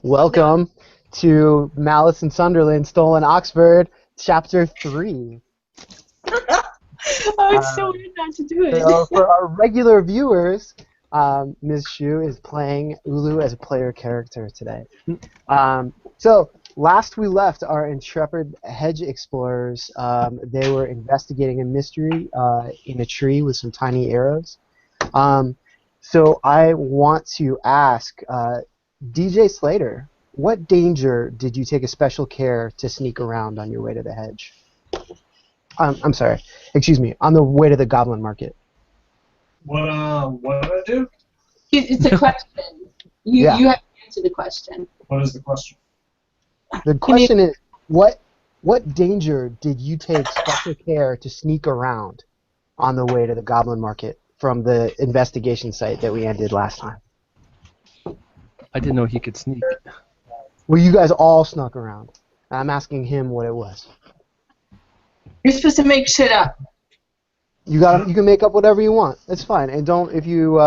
Welcome to Malice in Sunderland, Stolen Oxford, Chapter 3. Oh, it's so Um, weird not to do it. so for our regular viewers, Ms. Shu is playing Ulu as a player character today. So last we left our intrepid hedge explorers, they were investigating a mystery in a tree with some tiny arrows. So I want to ask DJ Slater, what danger did you take a special care to sneak around on your way to the hedge? I'm sorry, excuse me, on the way to the Goblin Market. What did I do? It's a question. Yeah. You have to answer the question. What is the question? The question is, what danger did you take special care to sneak around on the way to the Goblin Market from the investigation site that we ended last time? I didn't know he could sneak. Well, you guys all snuck around. I'm asking him what it was. You're supposed to make shit up. You can make up whatever you want. It's fine. And don't if you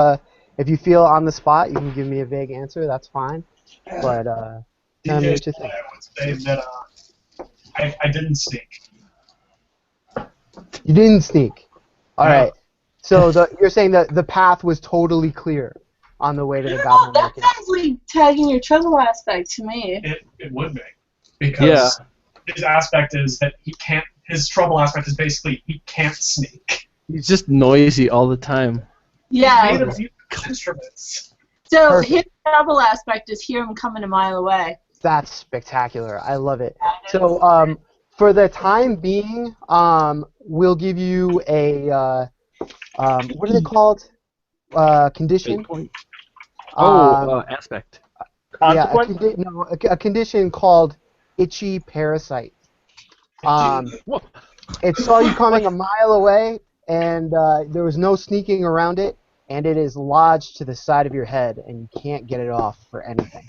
feel on the spot, you can give me a vague answer. That's fine. But tell me what you think. I would say that I didn't sneak. You didn't sneak. All No. right. So you're saying that the path was totally clear on the way to the Oh, Goblin that Market. sounds like tagging your trouble aspect to me. It would be because his aspect is that he can't. His trouble aspect is basically he can't sneak. He's just noisy all the time. Yeah. Made of musical instruments. So Perfect. his trouble aspect is hear him coming a mile away. That's spectacular. I love it. So for the time being, we'll give you a what are they called? Condition. Aspect. Yeah, Consequence? a condition called itchy parasite. It saw you coming a mile away, and there was no sneaking around it, and it is lodged to the side of your head, and you can't get it off for anything.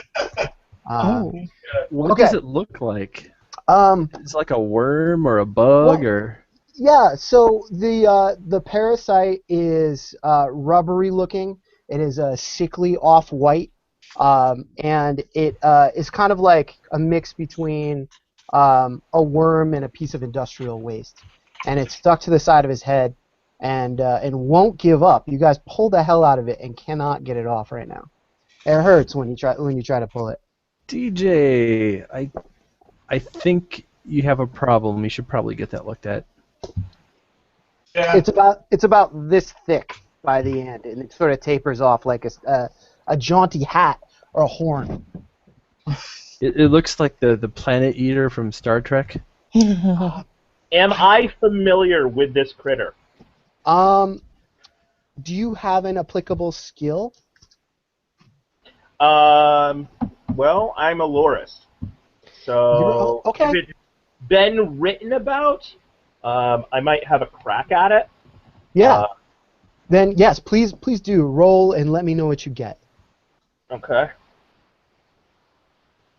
What Okay. does it look like? Um, It's like a worm or a bug or. yeah. So the parasite is rubbery looking. It is a sickly off-white, and it is kind of like a mix between a worm and a piece of industrial waste. And it's stuck to the side of his head, and won't give up. You guys pull the hell out of it and cannot get it off right now. It hurts when you try to pull it. DJ, I think you have a problem. You should probably get that looked at. Yeah. It's about this thick by the end, and it sort of tapers off like a jaunty hat or a horn. It looks like the planet eater from Star Trek. Am I familiar with this critter? Do you have an applicable skill? Well, I'm a lorist. So, okay. if it's been written about, I might have a crack at it. Yeah. Then yes, please do roll and let me know what you get. Okay.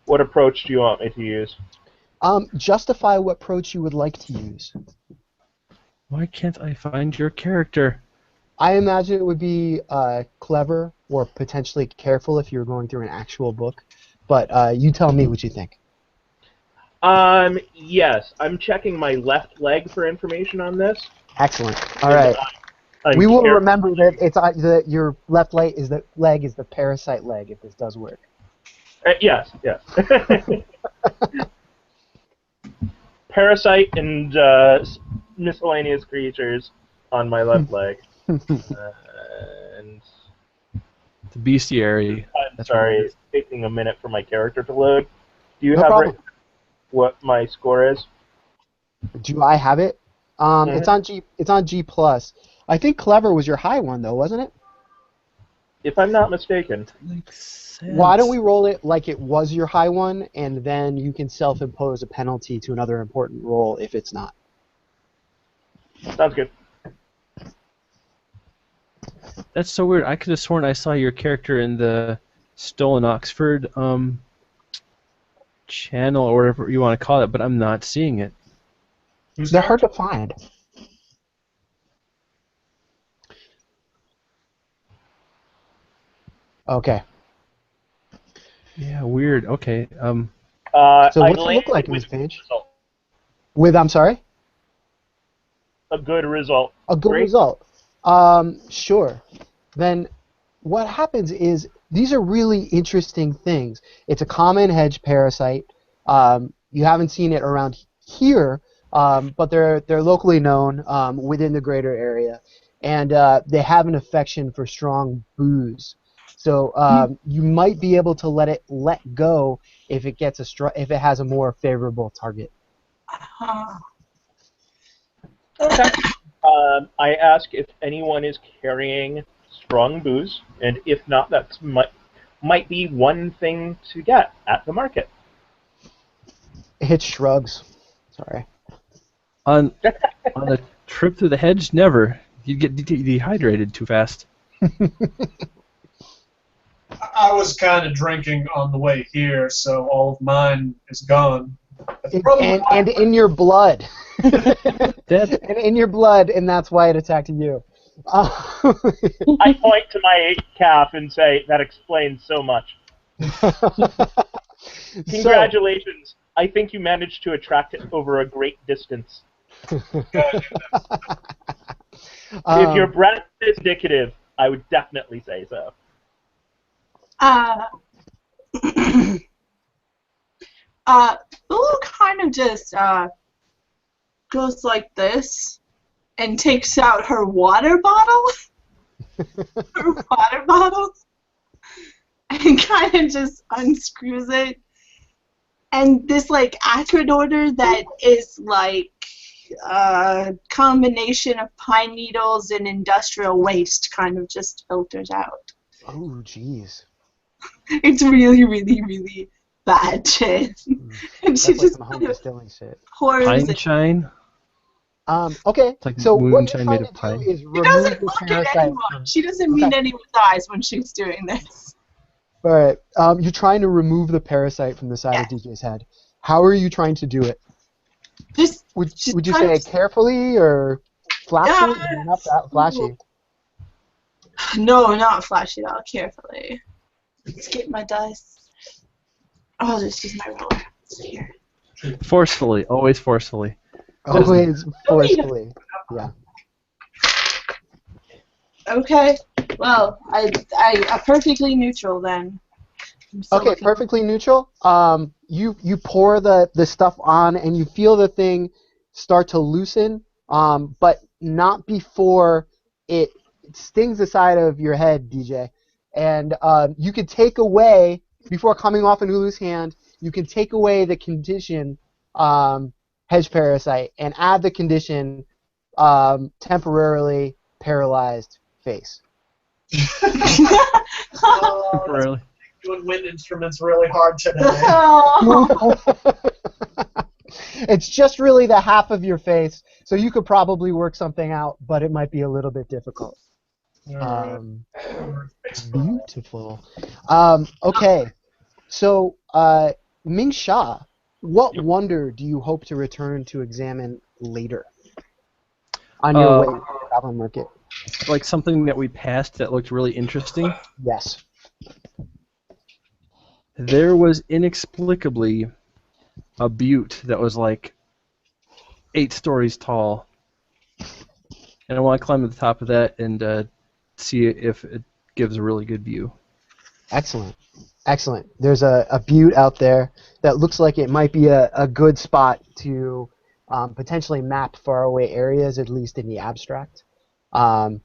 What approach do you want me to use? Justify what approach you would like to use. Why can't I find your character? I imagine it would be clever or potentially careful if you were going through an actual book, but you tell me what you think. Yes, I'm checking my left leg for information on this. Excellent. All right. We will remember that it's your left leg is the parasite leg if this does work. Yes. Parasite and miscellaneous creatures on my left leg. And The bestiary. I'm sorry, it's taking a minute for my character to load. Do you No have problem. written what my score is? Do I have it? It's on G. It's on G plus. I think clever was your high one though, wasn't it? If I'm not mistaken. Makes sense. Why don't we roll it like it was your high one, and then you can self-impose a penalty to another important roll if it's not. Sounds good. That's so weird. I could have sworn I saw your character in the Stolen Oxford channel or whatever you want to call it, but I'm not seeing it. They're hard to find. Okay. Yeah, weird. Okay. So I what's it look landed like, with Ms. Page? result. I'm sorry? A good result. A good Great. result. Sure. Then what happens is these are really interesting things. It's a common hedge parasite. You haven't seen it around here, but they're locally known within the greater area, and they have an affection for strong booze. So you might be able to let go if it gets if it has a more favorable target. Uh, I ask if anyone is carrying strong booze, and if not, that might be one thing to get at the market. It shrugs. Sorry. On a trip through the hedge, never. You'd get dehydrated too fast. I was kind of drinking on the way here, so all of mine is gone. That's probably And in your blood. That And in your blood, and that's why it attacked you. I point to my calf and say, that explains so much. Congratulations. I think you managed to attract it over a great distance. If your breath is indicative, I would definitely say so. Lulu kind of just goes like this and takes out her water bottle. And kind of just unscrews it. And this like acrid odor that is like a combination of pine needles and industrial waste kind of just filters out. Oh, jeez. It's really, really, really bad shit. And she That's like just some home kind of distilling shit. pours pine it. shine. Okay, It's like so what you're moonshine trying made to of do pine. is She remove doesn't the look at parasite anyone. from... She doesn't meet anyone's eyes when she's doing this. All right, you're trying to remove the parasite from the side of DJ's head. How are you trying to do it? Just Would you say carefully or flashy? Not that flashy. No, not flash it out carefully. Let's get my dice. Oh, this is my roller. Here. Forcefully, always forcefully. Always forcefully. Yeah. Okay. Well, I perfectly neutral then. Okay, perfectly neutral. You pour the stuff on, and you feel the thing start to loosen, but not before it stings the side of your head, DJ. And you can take away, before coming off an Ulu's hand, you can take away the condition hedge parasite and add the condition temporarily paralyzed face. Temporarily. doing wind instruments really hard today. It's just really the half of your face, so you could probably work something out, but it might be a little bit difficult. Beautiful. Okay, so Ming Sha, what wonder do you hope to return to examine later on your way to the Goblin Market? Like something that we passed that looked really interesting. Yes. There was inexplicably a butte that was like 8 stories tall, and I want to climb to the top of that and see if it gives a really good view. Excellent. Excellent. There's a butte out there that looks like it might be a good spot to potentially map faraway areas, at least in the abstract. And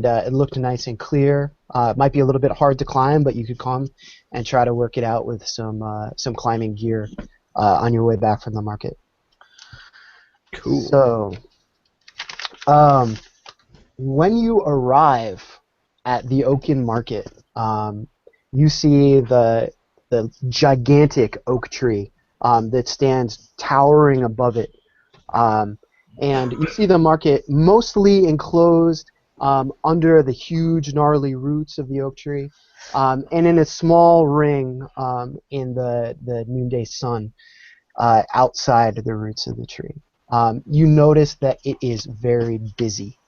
it looked nice and clear. It might be a little bit hard to climb, but you could come and try to work it out with some climbing gear on your way back from the market. Cool. So, when you arrive at the Oaken Market, you see the gigantic oak tree that stands towering above it. And you see the market mostly enclosed under the huge gnarly roots of the oak tree, and in a small ring in the noonday sun outside the roots of the tree. You notice that it is very busy.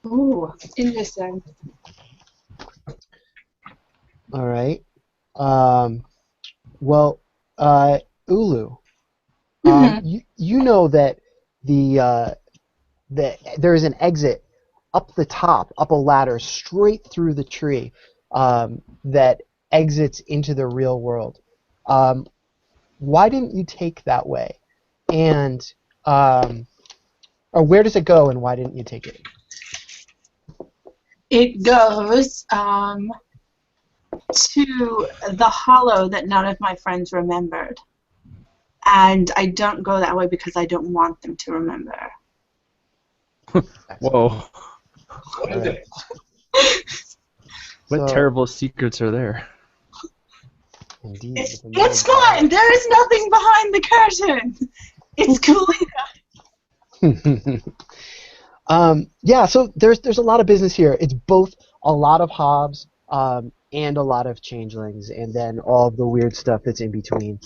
Ooh, interesting. All right. Well, Ulu, Mhm. you know that there is an exit up the top, up a ladder, straight through the tree, that exits into the real world. Um, why didn't you take that way? And or where does it go, and why didn't you take it? It goes to the hollow that none of my friends remembered. And I don't go that way because I don't want them to remember. Whoa. What is it? What So, terrible secrets are there? indeed. It's fine. There is nothing behind the curtain. It's cool. Yeah, so there's a lot of business here. It's both a lot of Hobbs and a lot of changelings, and then all of the weird stuff that's in between.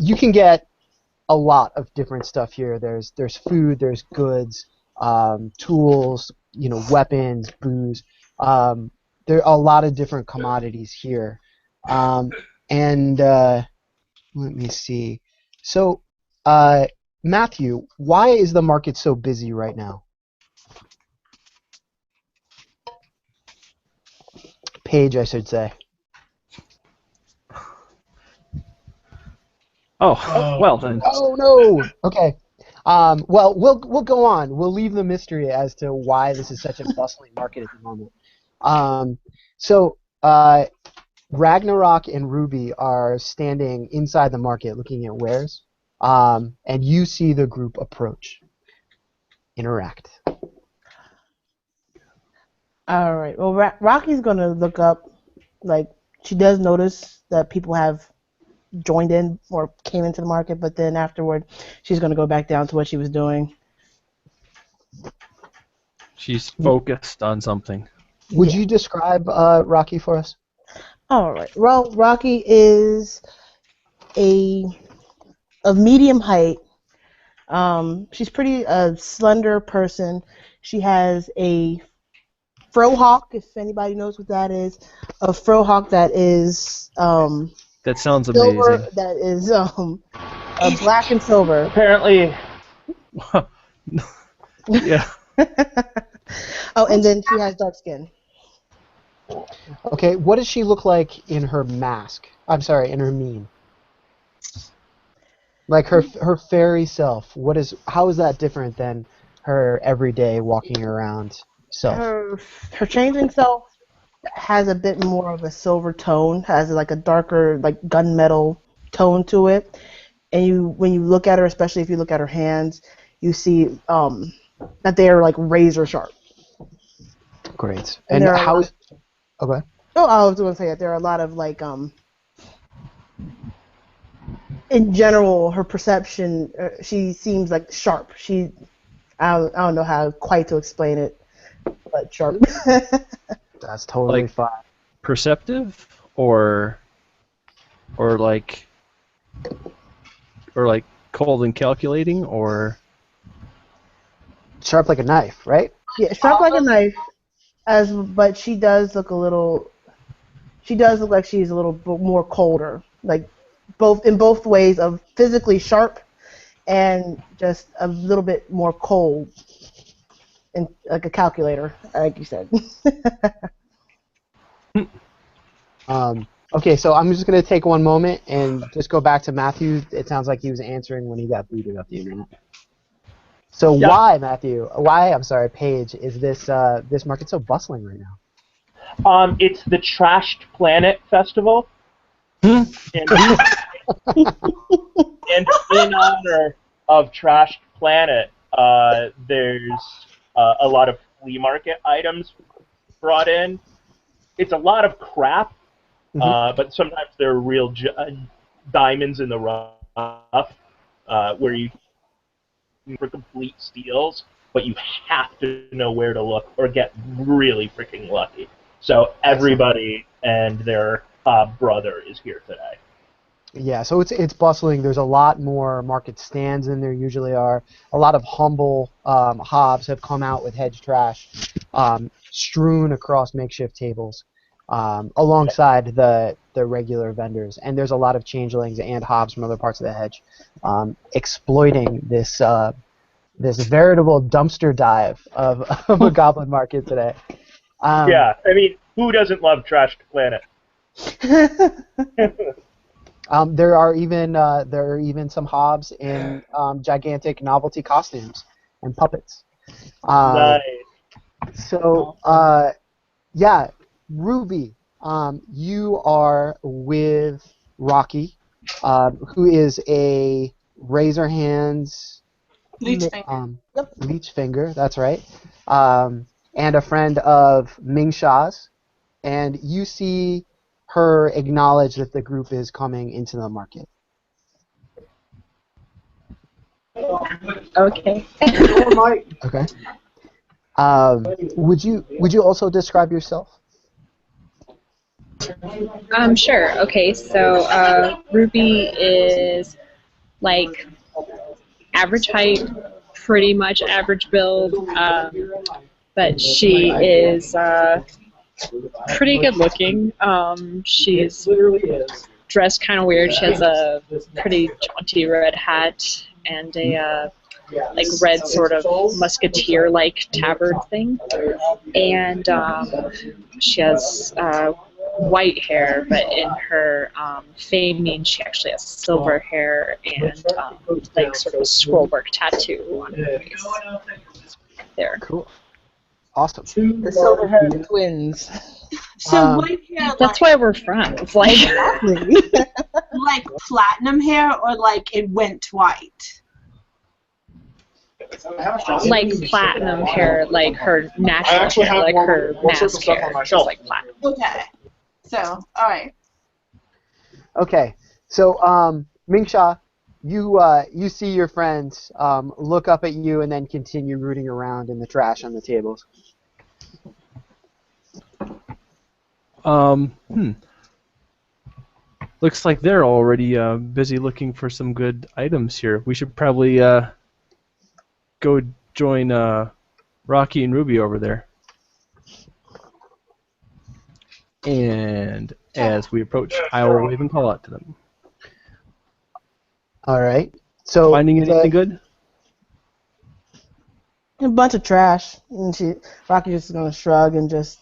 You can get a lot of different stuff here. There's food, there's goods, tools, weapons, booze. There are a lot of different commodities here, and let me see. So, Matthew, why is the market so busy right now? Paige, I should say. Oh, well then. Oh no. Okay. Well, we'll go on. We'll leave the mystery as to why this is such a bustling market at the moment. So Ragnarok and Ruby are standing inside the market looking at wares, and you see the group approach. Interact. All right. Well, Rocky's gonna look up. Like she does notice that people have joined in or came into the market, but then afterward, she's gonna go back down to what she was doing. She's focused on something. Would Yeah. you describe Rocky for us? All right. Well, Rocky is a of medium height. She's pretty slender person. She has a frohawk, if anybody knows what that is. A frohawk that is That sounds silver. amazing. That is black and silver. Apparently, Yeah. Oh, and then she has dark skin. Okay. What does she look like in her mask? I'm sorry, in her mien. Like her fairy self. How is that different than her everyday walking around self? Her changing self has a bit more of a silver tone, has like a darker like gunmetal tone to it. And when you look at her, especially if you look at her hands, you see that they are like razor sharp. Great. And And there are a how lot is okay? Oh, I was going to say that there are a lot of like in general, her perception, she seems like sharp. I don't know how quite to explain it, but sharp. That's totally Like fine. perceptive or like cold and calculating or Sharp like a knife, right? Yeah, sharp like a knife. But she does look a little. She does look like she's a little bit more colder, like both ways of physically sharp and just a little bit more cold, and like a calculator, like you said. Okay, so I'm just gonna take one moment and just go back to Matthew. It sounds like he was answering when he got booted off the internet. So Yeah. why, Matthew? Why? I'm sorry, Paige. Is this market so bustling right now? it's the Trashed Planet Festival, and, and in honor of Trashed Planet, there's a lot of flea market items brought in. It's a lot of crap, but sometimes there are real diamonds in the rough, where you for complete steals, but you have to know where to look or get really freaking lucky. So everybody and their brother is here today. Yeah, so it's bustling. There's a lot more market stands than there usually are. A lot of humble Hobbs have come out with hedge trash strewn across makeshift tables. alongside the regular vendors. And there's a lot of changelings and hobs from other parts of the hedge exploiting this this veritable dumpster dive of a goblin market today. Yeah, I mean, who doesn't love Trashed Planet? There are even some hobs in gigantic novelty costumes and puppets. Nice. So yeah, Ruby, you are with Rocky, who is a razor hands leech finger. That's right, and a friend of Ming Sha's, and you see her acknowledge that the group is coming into the market. Okay. Okay. Would you also describe yourself? Sure. Okay, so Ruby is like average height, pretty much average build, but she is pretty good looking. She's dressed kind of weird. She has a pretty jaunty red hat and a like red sort of musketeer-like tabard thing, and she has white hair, but in her feigning she actually has silver hair and like sort of a scrollwork tattoo on her face. There. Cool. Awesome. The silver-haired twins. So white hair, That's why we're friends. Like, like platinum hair, or like it went white. like platinum hair, like her natural hair, like her mask hair, is like platinum. Okay. So, all right. Okay. So Mingsha, you see your friends look up at you and then continue rooting around in the trash on the tables. Looks like they're already busy looking for some good items here. We should probably go join Rocky and Ruby over there. And as we approach, I will wave and call out to them. All right. So Finding anything good? A bunch of trash. And Rocky's just gonna shrug and just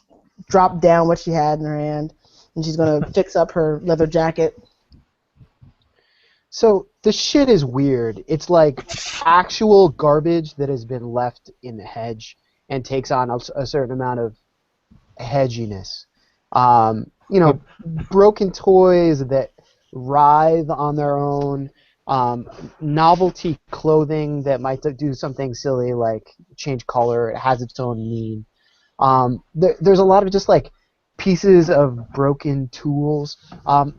drop down what she had in her hand, and she's gonna fix up her leather jacket. So the shit is weird. It's like actual garbage that has been left in the hedge and takes on a certain amount of hedginess. Broken toys that writhe on their own. Novelty clothing that might do something silly like change color. It has its own need. There's a lot of just like pieces of broken tools.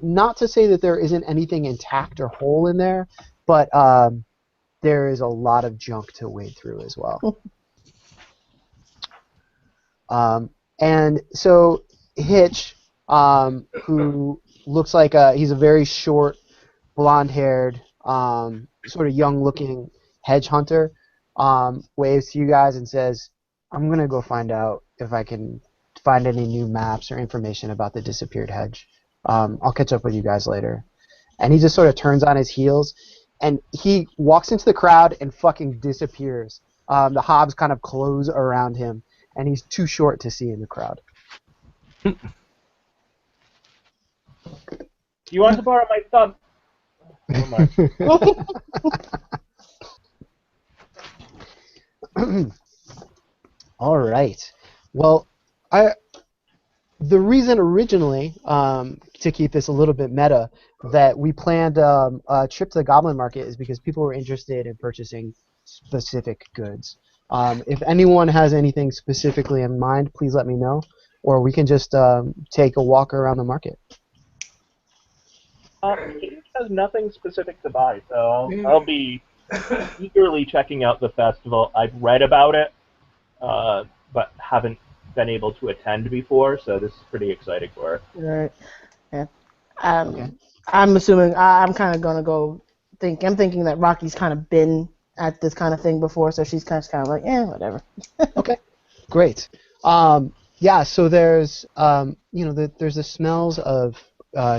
Not to say that there isn't anything intact or whole in there, but there is a lot of junk to wade through as well. And so Hitch, who looks like he's a very short, blonde-haired, sort of young-looking hedge hunter, waves to you guys and says, I'm going to go find out if I can find any new maps or information about the disappeared hedge. I'll catch up with you guys later. And he just sort of turns on his heels, and he walks into the crowd and fucking disappears. The hobs kind of close around him, and he's too short to see in the crowd. You want to borrow my thumb? All right. Well, the reason originally, to keep this a little bit meta, that we planned a trip to the Goblin Market is because people were interested in purchasing specific goods. If anyone has anything specifically in mind, please let me know, or we can just take a walk around the market. Cage has nothing specific to buy, so I'll be eagerly checking out the festival. I've read about it, but haven't been able to attend before, so this is pretty exciting for her. Right. Yeah. Okay. I'm assuming I'm kind of gonna go think. I'm thinking that Rocky's kind of been at this kind of thing before, so she's kind of like, whatever. Okay. Great. Yeah, so there's there's the smells of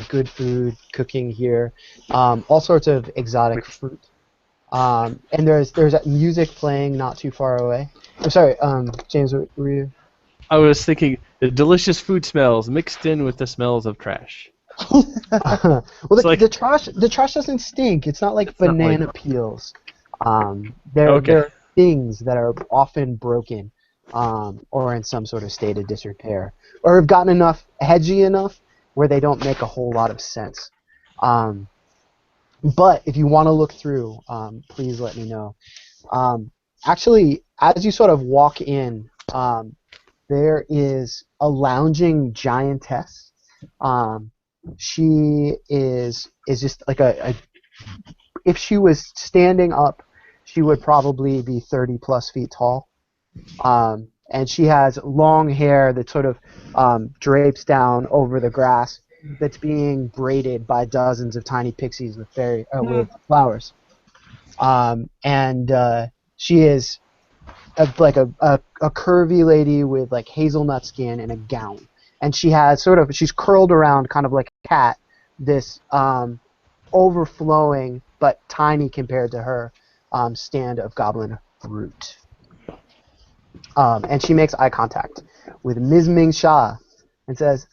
good food cooking here, all sorts of exotic fruit, and there's music playing not too far away. I'm sorry, James, what were you? I was thinking the delicious food smells mixed in with the smells of trash. Well, It's like the trash doesn't stink. It's not like it's not like banana peels. There okay. are things that are often broken, or in some sort of state of disrepair, or have gotten hedgy enough where they don't make a whole lot of sense. Um, but if you want to look through, please let me know. Actually, as you sort of walk in, there is a lounging giantess. Um, she is just like a if she was standing up, she would probably be 30 plus feet tall. And she has long hair that sort of drapes down over the grass that's being braided by dozens of tiny pixies with flowers. And she is like a curvy lady with like hazelnut skin and a gown. And she's curled around kind of like a cat, this overflowing but tiny compared to her stand of goblin fruit. And she makes eye contact with Ms. Ming Sha and says,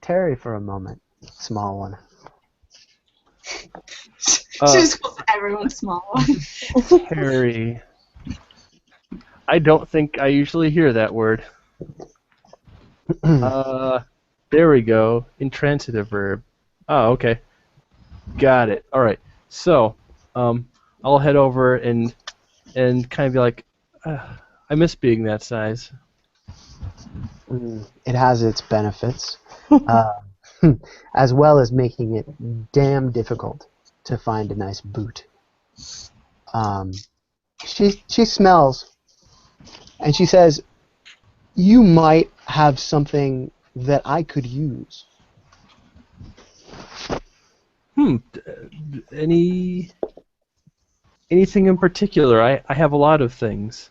"Tarry for a moment, small one." She just calls everyone small. Harry. I don't think I usually hear that word. There we go. Intransitive verb. Oh, okay. Got it. All right. So, I'll head over and kind of be like, I miss being that size. It has its benefits, as well as making it damn difficult to find a nice boot. She smells, and she says, "You might have something that I could use." Anything in particular? I have a lot of things,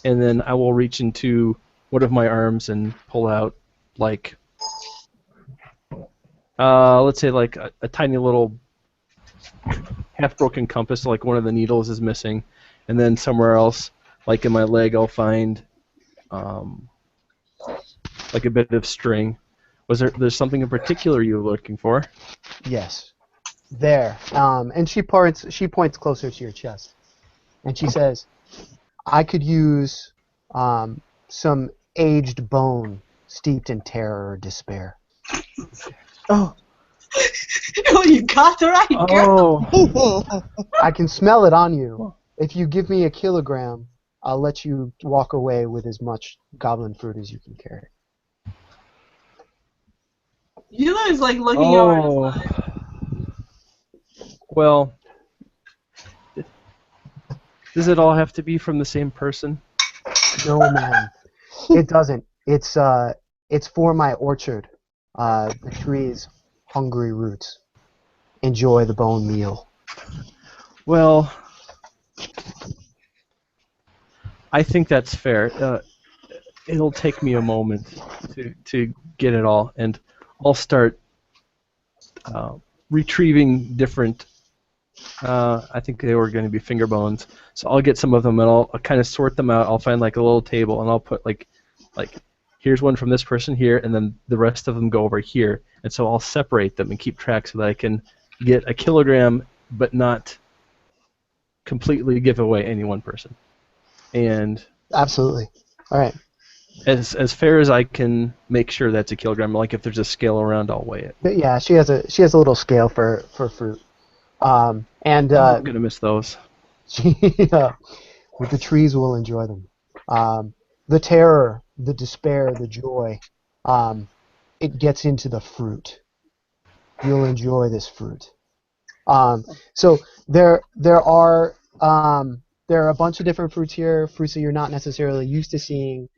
and then I will reach into one of my arms and pull out like, let's say like a tiny little half-broken compass, like one of the needles is missing, and then somewhere else, like in my leg, I'll find like a bit of string. There's something in particular you were looking for? Yes, there. And she points closer to your chest, and she says, "I could use some aged bone steeped in terror or despair." Oh. Oh, you got the right girl. Oh, I can smell it on you. If you give me a kilogram, I'll let you walk away with as much goblin fruit as you can carry. Eula's like looking over. Well, does it all have to be from the same person? No, man, it doesn't. It's for my orchard. The tree's hungry roots. Enjoy the bone meal. Well, I think that's fair. It'll take me a moment to get it all, and I'll start retrieving different. I think they were going to be finger bones, so I'll get some of them and I'll kind of sort them out. I'll find like a little table and I'll put like here's one from this person here, and then the rest of them go over here, and so I'll separate them and keep track so that I can get a kilogram, but not completely give away any one person. And Absolutely. All right. as fair as I can make sure that's a kilogram. Like if there's a scale around, I'll weigh it. Yeah, she has a little scale for fruit. And I'm gonna miss those. the trees will enjoy them. The terror, the despair, the joy, it gets into the fruit. You'll enjoy this fruit. So there are a bunch of different fruits here, fruits that you're not necessarily used to seeing.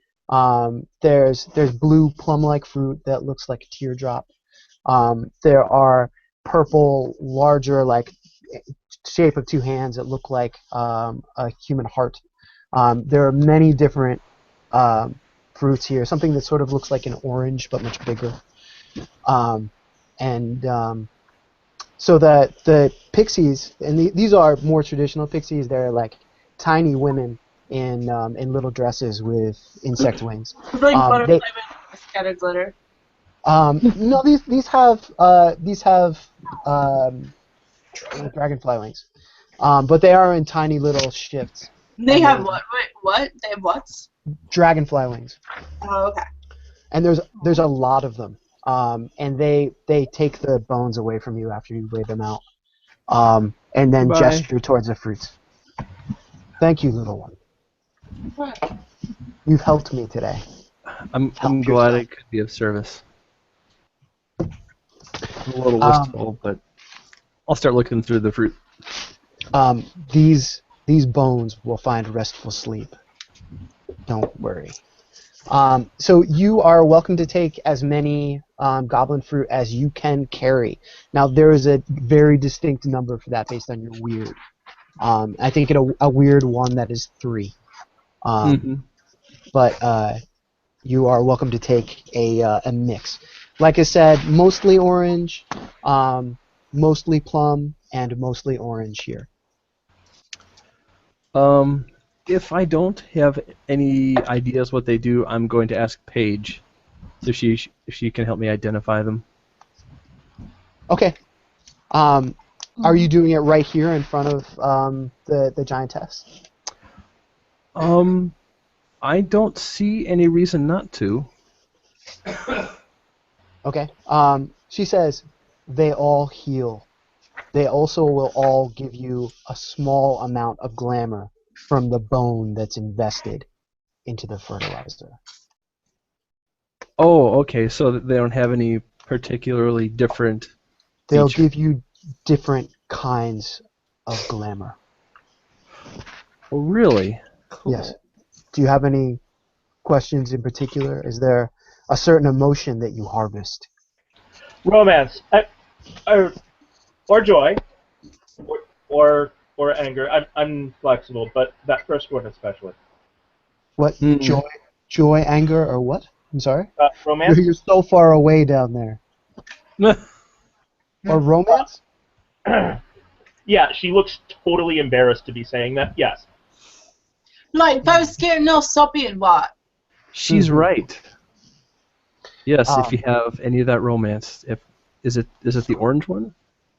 There's blue plum-like fruit that looks like a teardrop. There are purple, larger, like shape of two hands that look like a human heart. There are many different fruits here. Something that sort of looks like an orange but much bigger. So that the pixies, and these are more traditional pixies. They're like tiny women in little dresses with insect wings. Like butterfly They, with scattered glitter. no, these have dragonfly wings, but they are in tiny little shifts. They And have there's what? Wait, what? They have what? dragonfly wings, Oh, okay. and there's a lot of them. And they take the bones away from you after you weigh them out, and then Goodbye. gesture towards the fruits. Thank you, little one. You've helped me today. I'm Help glad yourself. I could be of service. I'm a little wistful, but I'll start looking through the fruit. These bones will find restful sleep. Don't worry. So you are welcome to take as many goblin fruit as you can carry. Now there is a very distinct number for that based on your weird. I think a weird one that is 3. But you are welcome to take a mix. Like I said, mostly orange, mostly plum, and mostly orange here. If I don't have any ideas what they do, I'm going to ask Paige if she can help me identify them. Okay. Are you doing it right here in front of the giantess? I don't see any reason not to. Okay. She says they all heal. They also will all give you a small amount of glamour from the bone that's invested into the fertilizer. Oh, okay. So they don't have any particularly different. They'll feature. give you different kinds of glamour. Oh, really? Yes. Do you have any questions in particular? Is there a certain emotion that you harvest? Romance, or joy, or anger. I'm flexible, but that first one especially. What? Joy, anger, or what? I'm sorry? Romance. You're so far away down there. Or romance? Yeah, she looks totally embarrassed to be saying that. Yes. Like, those scared no soppy and what? She's right. Yes, if Um, you have any of that romance, is it the orange one?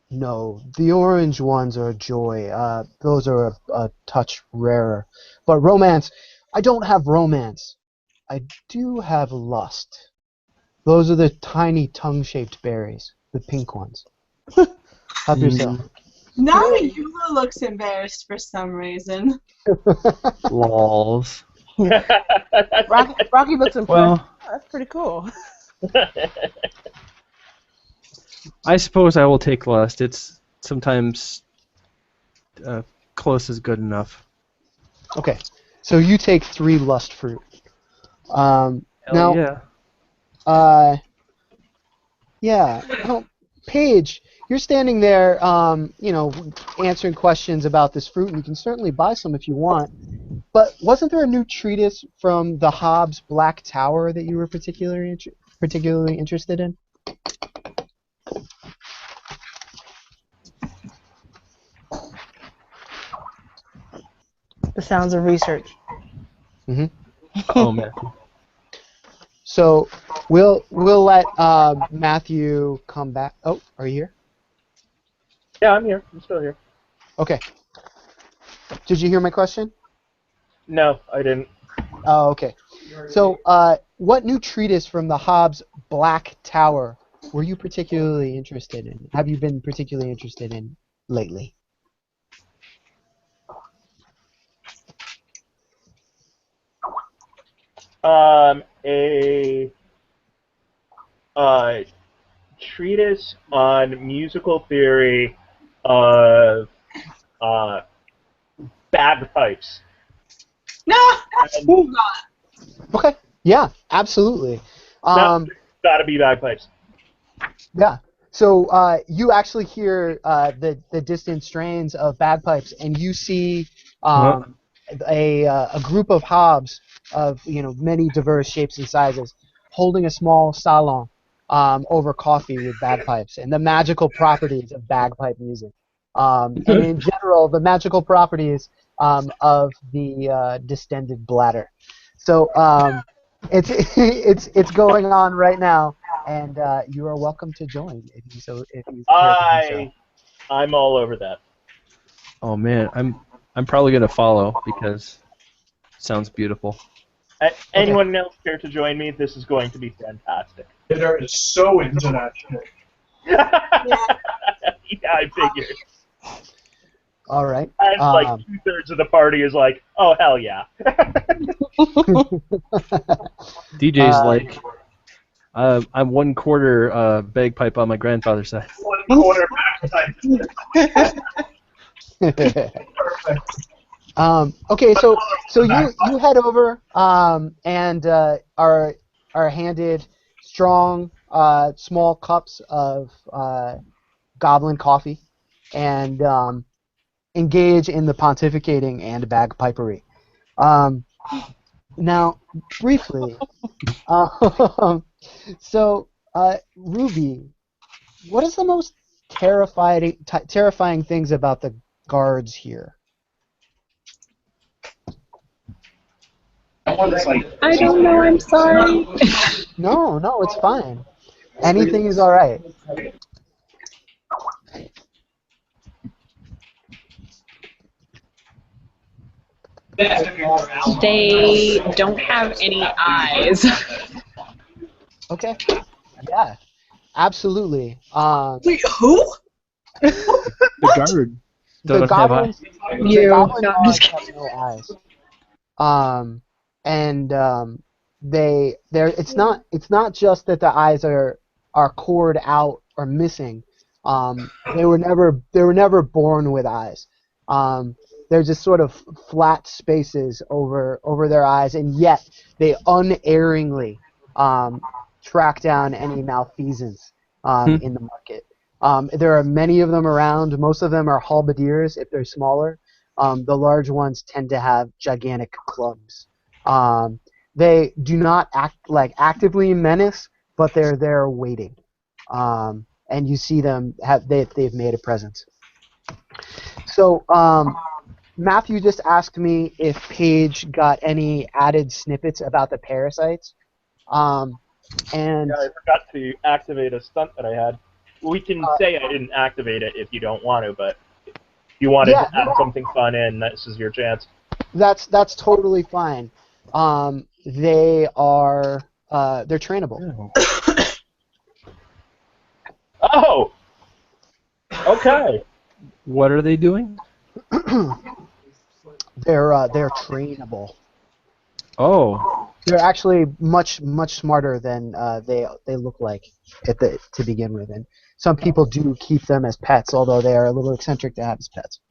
No, the orange ones are joy. Those are a touch rarer. But romance, I don't have romance. I do have lust. Those are the tiny tongue-shaped berries, the pink ones. Help yourself. Now Eula looks embarrassed for some reason. Lols. Rocky looks impressed. Well, That's pretty cool. I suppose I will take lust. It's sometimes close is good enough. Okay, so you take 3 lust fruit. Hell Now, yeah. Yeah. Well, Paige, you're standing there, answering questions about this fruit, and you can certainly buy some if you want. But wasn't there a new treatise from the Hobbes Black Tower that you were particularly interested in? The sounds of research. Mm-hmm. Oh man. So we'll let Matthew come back. Oh, are you here? Yeah, I'm here. I'm still here. Okay. Did you hear my question? No, I didn't. Oh, okay. So, what new treatise from the Hobbes Black Tower were you particularly interested in? Have you been particularly interested in lately? A treatise on musical theory of bagpipes. No! And Okay. Yeah, absolutely. gotta be bagpipes. Yeah. So you actually hear the distant strains of bagpipes, and you see a group of hobs of many diverse shapes and sizes, holding a small salon over coffee with bagpipes and the magical properties of bagpipe music, and in general the magical properties of the distended bladder. So it's going on right now, and you are welcome to join if you care to do so. I'm all over that. Oh man, I'm probably gonna follow because it sounds beautiful. Anyone else care to join me? This is going to be fantastic. Peter is so into that shit. Yeah, I figured. All right. And like 2/3 of the party is like, oh hell yeah. DJ's like, I'm 1/4 bagpipe on my grandfather's side. 1/4 back. Perfect. Okay, so you head over and are handed strong small cups of goblin coffee and engage in the pontificating and bagpipery. Now, briefly, so Ruby, what is the most terrifying things about the guards here? I don't know. I'm sorry. No, it's fine. Anything is all right. They don't have any eyes. Okay. Yeah. Absolutely. Wait, who? The guard The don't have eyes. goblins. You. The goblin No, I'm just guards have no eyes. They're it's not just that the eyes are cored out or missing. They were never born with eyes. They're just sort of flat spaces over their eyes, and yet they unerringly track down any malfeasance in the market. There are many of them around. Most of them are halberdiers if they're smaller. The large ones tend to have gigantic clubs. They do not actively menace, but they're there waiting. And you see them they've made a presence. So Matthew just asked me if Paige got any added snippets about the parasites. And Yeah, I forgot to activate a stunt that I had. We can say I didn't activate it if you don't want to, but if you wanted to add something fun in, this is your chance. That's totally fine. They're trainable. Oh! Okay. What are they doing? They're trainable. Oh. They're actually much smarter than they look like to begin with, and some people do keep them as pets, although they are a little eccentric to have as pets.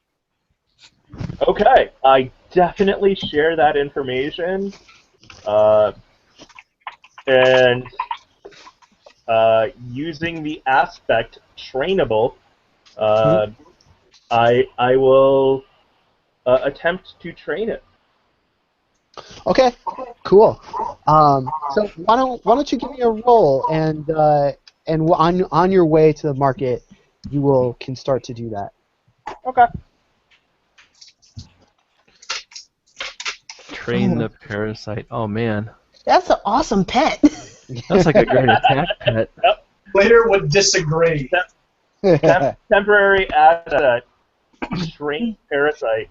Okay, I definitely share that information, and using the aspect trainable, I will attempt to train it. Okay, cool. So why don't you give me a roll, and on your way to the market, you can start to do that. Okay. Train the parasite. Oh man, That's an awesome pet. that's like a great attack pet. Yep. Player would disagree. Temporary asset. Train parasite.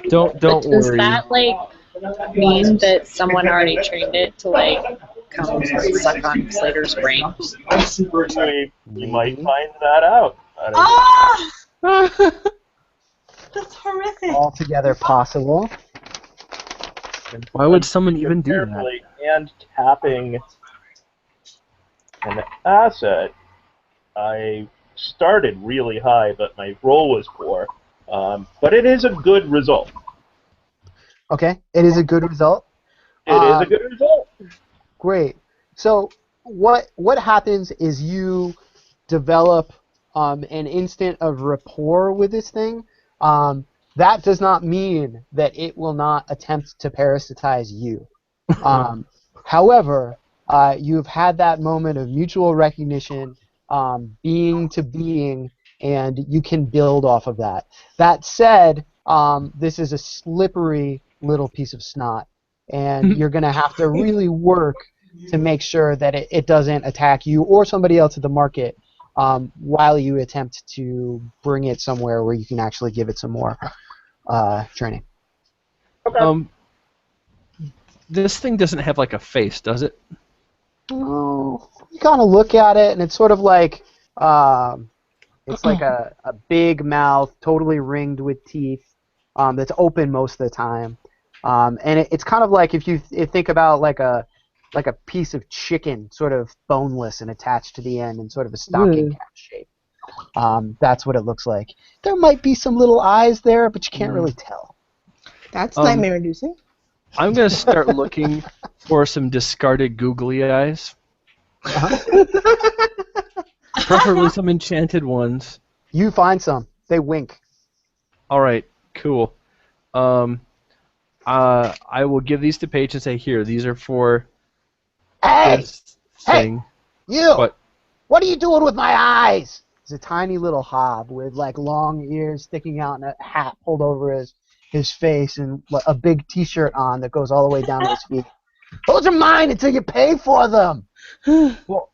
Don't Does worry. that mean that someone already trained it to come and suck on Slater's brain? You might find that out. That's horrific. Altogether possible. Why would someone even do that? And tapping an asset, I started really high, but my roll was poor. But it is a good result. Okay, it is a good result. It is a good result. Great. So what happens is you develop an instant of rapport with this thing, that does not mean that it will not attempt to parasitize you. However, you've had that moment of mutual recognition, being to being, and you can build off of that. That said, this is a slippery little piece of snot, and you're going to have to really work to make sure that it doesn't attack you or somebody else at the market while you attempt to bring it somewhere where you can actually give it some more training. Okay. This thing doesn't have like a face, does it? Oh, you kind of look at it, and it's sort of like it's like a big mouth, totally ringed with teeth, that's open most of the time, and it's kind of like if you think about like a piece of chicken, sort of boneless and attached to the end in sort of a stocking cap shape. That's what it looks like. There might be some little eyes there, but you can't really tell. That's nightmare-inducing. I'm going to start looking for some discarded googly eyes. Preferably some enchanted ones. You find some. They wink. All right, cool. I will give these to Paige and say, here, these are for this thing. You! But What are you doing with my eyes? It's a tiny little hob with like long ears sticking out and a hat pulled over his face and a big T-shirt on that goes all the way down to his feet. Those are mine until you pay for them. well,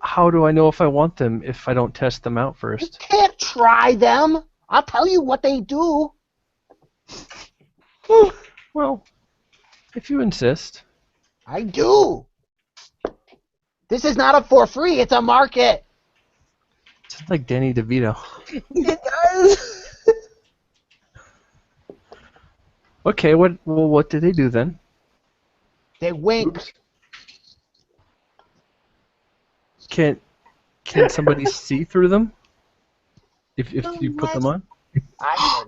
how do I know if I want them if I don't test them out You first? can't try them. I'll tell you what they do. Well, if you insist. I do. This is not a for free. It's a market. Sounds like Danny DeVito. It does. Okay, what do they do then? They wink. Can somebody see through them? If you put them on? I